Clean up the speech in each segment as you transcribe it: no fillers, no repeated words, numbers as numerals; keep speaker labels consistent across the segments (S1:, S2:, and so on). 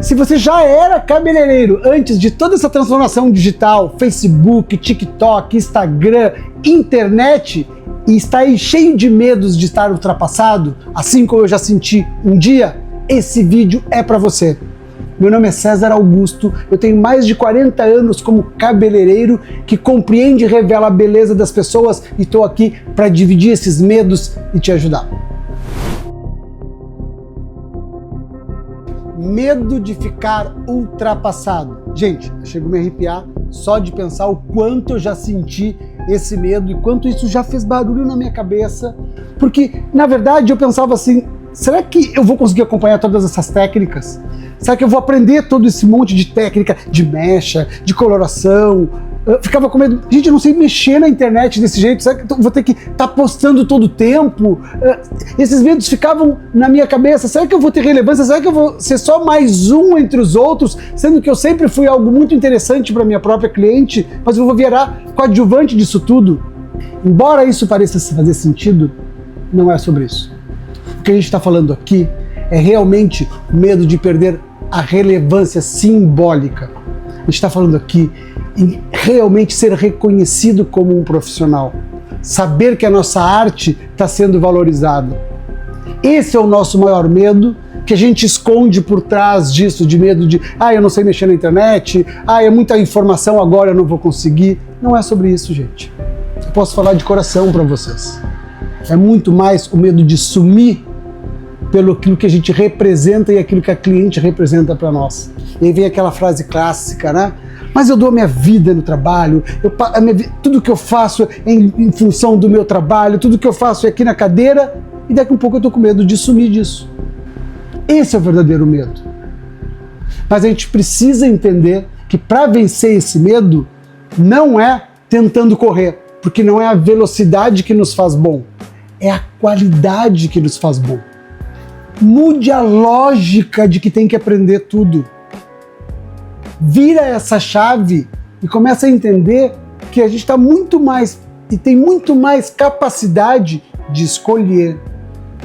S1: Se você já era cabeleireiro antes de toda essa transformação digital, Facebook, TikTok, Instagram, internet, e está aí cheio de medos de estar ultrapassado, assim como eu já senti um dia, esse vídeo é para você. Meu nome é César Augusto, eu tenho mais de 40 anos como cabeleireiro que compreende e revela a beleza das pessoas e estou aqui para dividir esses medos e te ajudar. Medo de ficar ultrapassado. Gente, eu chego a me arrepiar só de pensar o quanto eu já senti esse medo e quanto isso já fez barulho na minha cabeça, porque na verdade eu pensava assim, será que eu vou conseguir acompanhar todas essas técnicas? Será que eu vou aprender todo esse monte de técnica de mecha, de coloração? Eu ficava com medo, gente, eu não sei mexer na internet desse jeito, será que eu vou ter que estar postando todo o tempo? Esses medos ficavam na minha cabeça, será que eu vou ter relevância? Será que eu vou ser só mais um entre os outros? Sendo que eu sempre fui algo muito interessante para minha própria cliente, mas eu vou virar coadjuvante disso tudo? Embora isso pareça fazer sentido, não é sobre isso. O que a gente está falando aqui é realmente o medo de perder a relevância simbólica. A gente está falando aqui em realmente ser reconhecido como um profissional, saber que a nossa arte está sendo valorizada. Esse é o nosso maior medo, que a gente esconde por trás disso, de medo de, eu não sei mexer na internet, é muita informação, agora eu não vou conseguir. Não é sobre isso, gente. Eu posso falar de coração para vocês. É muito mais o medo de sumir pelo aquilo que a gente representa e aquilo que a cliente representa para nós. E aí vem aquela frase clássica, né? Mas eu dou a minha vida no trabalho, tudo que eu faço é em função do meu trabalho, tudo que eu faço é aqui na cadeira, e daqui a um pouco eu tô com medo de sumir disso. Esse é o verdadeiro medo. Mas a gente precisa entender que para vencer esse medo, não é tentando correr, porque não é a velocidade que nos faz bom, é a qualidade que nos faz bom. Mude a lógica de que tem que aprender tudo. Vira essa chave e começa a entender que a gente está muito mais e tem muito mais capacidade de escolher,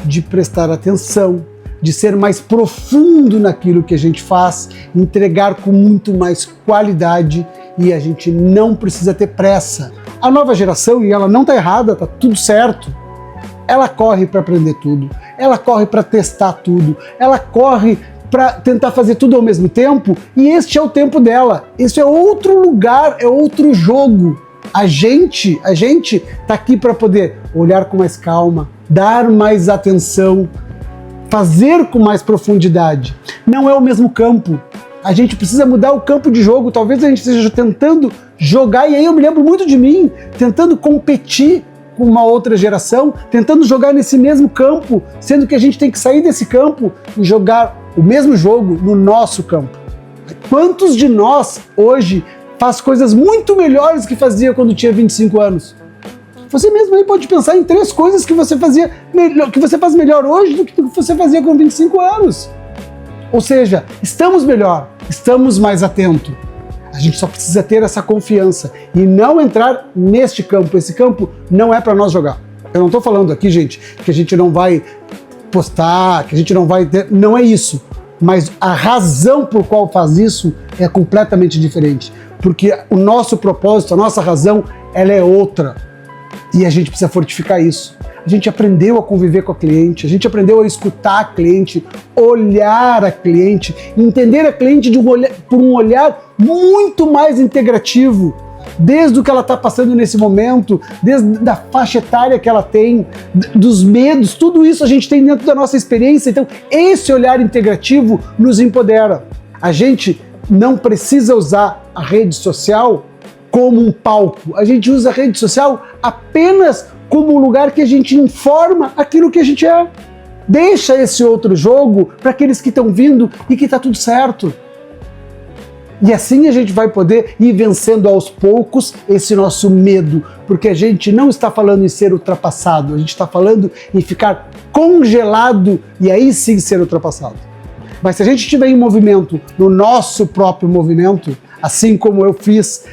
S1: de prestar atenção, de ser mais profundo naquilo que a gente faz, entregar com muito mais qualidade, e a gente não precisa ter pressa. A nova geração, e ela não está errada, está tudo certo, ela corre para aprender tudo, ela corre para testar tudo, ela corre para tentar fazer tudo ao mesmo tempo, e este é o tempo dela. Esse é outro lugar, é outro jogo. A gente tá aqui para poder olhar com mais calma, dar mais atenção, fazer com mais profundidade. Não é o mesmo campo. A gente precisa mudar o campo de jogo. Talvez a gente esteja tentando jogar, e aí eu me lembro muito de mim, tentando competir com uma outra geração, tentando jogar nesse mesmo campo, sendo que a gente tem que sair desse campo e jogar o mesmo jogo no nosso campo. Quantos de nós hoje faz coisas muito melhores que fazia quando tinha 25 anos? Você mesmo aí pode pensar em 3 coisas que você fazia melhor, que você faz melhor hoje do que você fazia com 25 anos. Ou seja, estamos melhor, estamos mais atentos. A gente só precisa ter essa confiança e não entrar neste campo. Esse campo não é para nós jogar. Eu não estou falando aqui, gente, que a gente não vai postar, que a gente não vai ter... Não é isso. Mas a razão por qual faz isso é completamente diferente. Porque o nosso propósito, a nossa razão, ela é outra. E a gente precisa fortificar isso. A gente aprendeu a conviver com a cliente, a gente aprendeu a escutar a cliente, olhar a cliente, entender a cliente por um olhar muito mais integrativo, desde o que ela está passando nesse momento, desde a faixa etária que ela tem, dos medos, tudo isso a gente tem dentro da nossa experiência. Então, esse olhar integrativo nos empodera. A gente não precisa usar a rede social como um palco, a gente usa a rede social apenas como um lugar que a gente informa aquilo que a gente é. Deixa esse outro jogo para aqueles que estão vindo e que está tudo certo. E assim a gente vai poder ir vencendo aos poucos esse nosso medo, porque a gente não está falando em ser ultrapassado, a gente está falando em ficar congelado e aí sim ser ultrapassado. Mas se a gente estiver em movimento, no nosso próprio movimento, assim como eu fiz,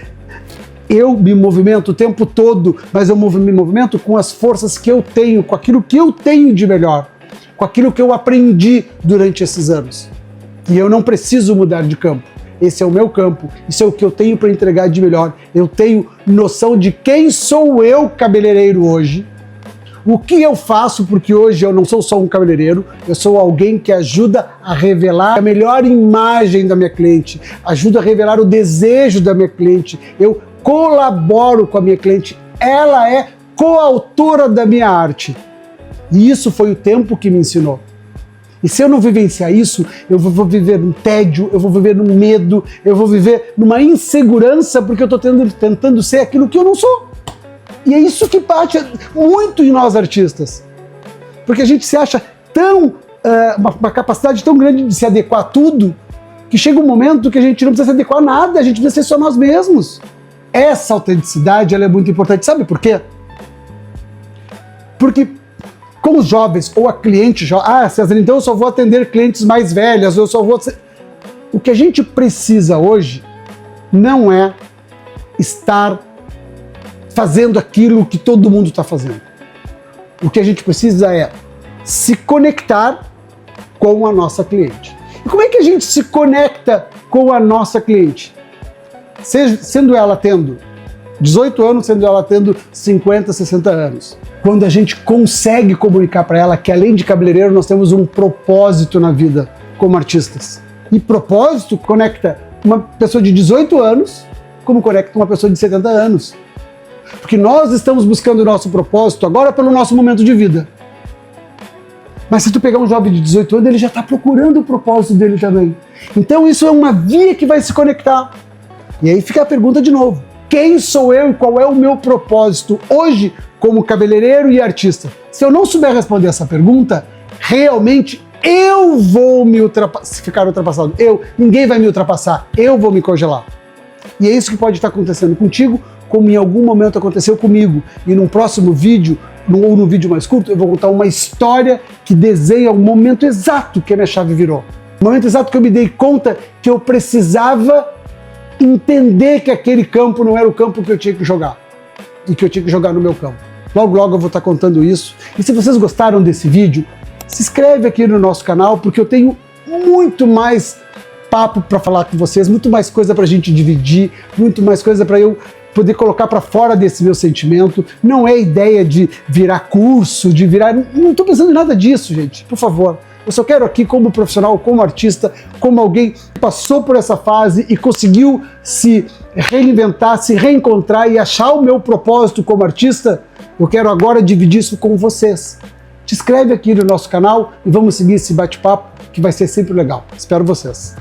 S1: eu me movimento o tempo todo, mas eu me movimento com as forças que eu tenho, com aquilo que eu tenho de melhor, com aquilo que eu aprendi durante esses anos. E eu não preciso mudar de campo. Esse é o meu campo, isso é o que eu tenho para entregar de melhor. Eu tenho noção de quem sou eu, cabeleireiro, hoje. O que eu faço, porque hoje eu não sou só um cabeleireiro, eu sou alguém que ajuda a revelar a melhor imagem da minha cliente, ajuda a revelar o desejo da minha cliente, eu colaboro com a minha cliente, ela é coautora da minha arte. E isso foi o tempo que me ensinou. E se eu não vivenciar isso, eu vou viver num tédio, eu vou viver num medo, eu vou viver numa insegurança porque eu estou tentando ser aquilo que eu não sou. E é isso que bate muito em nós artistas. Porque a gente se acha tão, uma capacidade tão grande de se adequar a tudo, que chega um momento que a gente não precisa se adequar a nada, a gente precisa ser só nós mesmos. Essa autenticidade ela é muito importante. Sabe por quê? Porque com os jovens, ou a cliente jovem, César, então eu só vou atender clientes mais velhas, eu só vou... O que a gente precisa hoje não é estar fazendo aquilo que todo mundo está fazendo. O que a gente precisa é se conectar com a nossa cliente. E como é que a gente se conecta com a nossa cliente? Sendo ela tendo 18 anos, sendo ela tendo 50, 60 anos. Quando a gente consegue comunicar para ela que além de cabeleireiro nós temos um propósito na vida como artistas. E propósito conecta uma pessoa de 18 anos como conecta uma pessoa de 70 anos. Porque nós estamos buscando o nosso propósito agora pelo nosso momento de vida. Mas se tu pegar um jovem de 18 anos, ele já está procurando o propósito dele também. Então isso é uma via que vai se conectar. E aí fica a pergunta de novo. Quem sou eu e qual é o meu propósito hoje como cabeleireiro e artista? Se eu não souber responder essa pergunta, realmente eu vou ficar ultrapassado. Ninguém vai me ultrapassar, eu vou me congelar. E é isso que pode estar acontecendo contigo, como em algum momento aconteceu comigo. E num próximo vídeo, ou num vídeo mais curto, eu vou contar uma história que desenha o momento exato que a minha chave virou. O momento exato que eu me dei conta que eu precisava entender que aquele campo não era o campo que eu tinha que jogar. E que eu tinha que jogar no meu campo. Logo, logo eu vou estar contando isso. E se vocês gostaram desse vídeo, se inscreve aqui no nosso canal, porque eu tenho muito mais papo para falar com vocês, muito mais coisa para a gente dividir, muito mais coisa para eu poder colocar para fora desse meu sentimento. Não é ideia de virar curso, de virar... Não estou pensando em nada disso, gente, por favor. Eu só quero aqui, como profissional, como artista, como alguém que passou por essa fase e conseguiu se reinventar, se reencontrar e achar o meu propósito como artista, eu quero agora dividir isso com vocês. Te inscreve aqui no nosso canal e vamos seguir esse bate-papo que vai ser sempre legal. Espero vocês.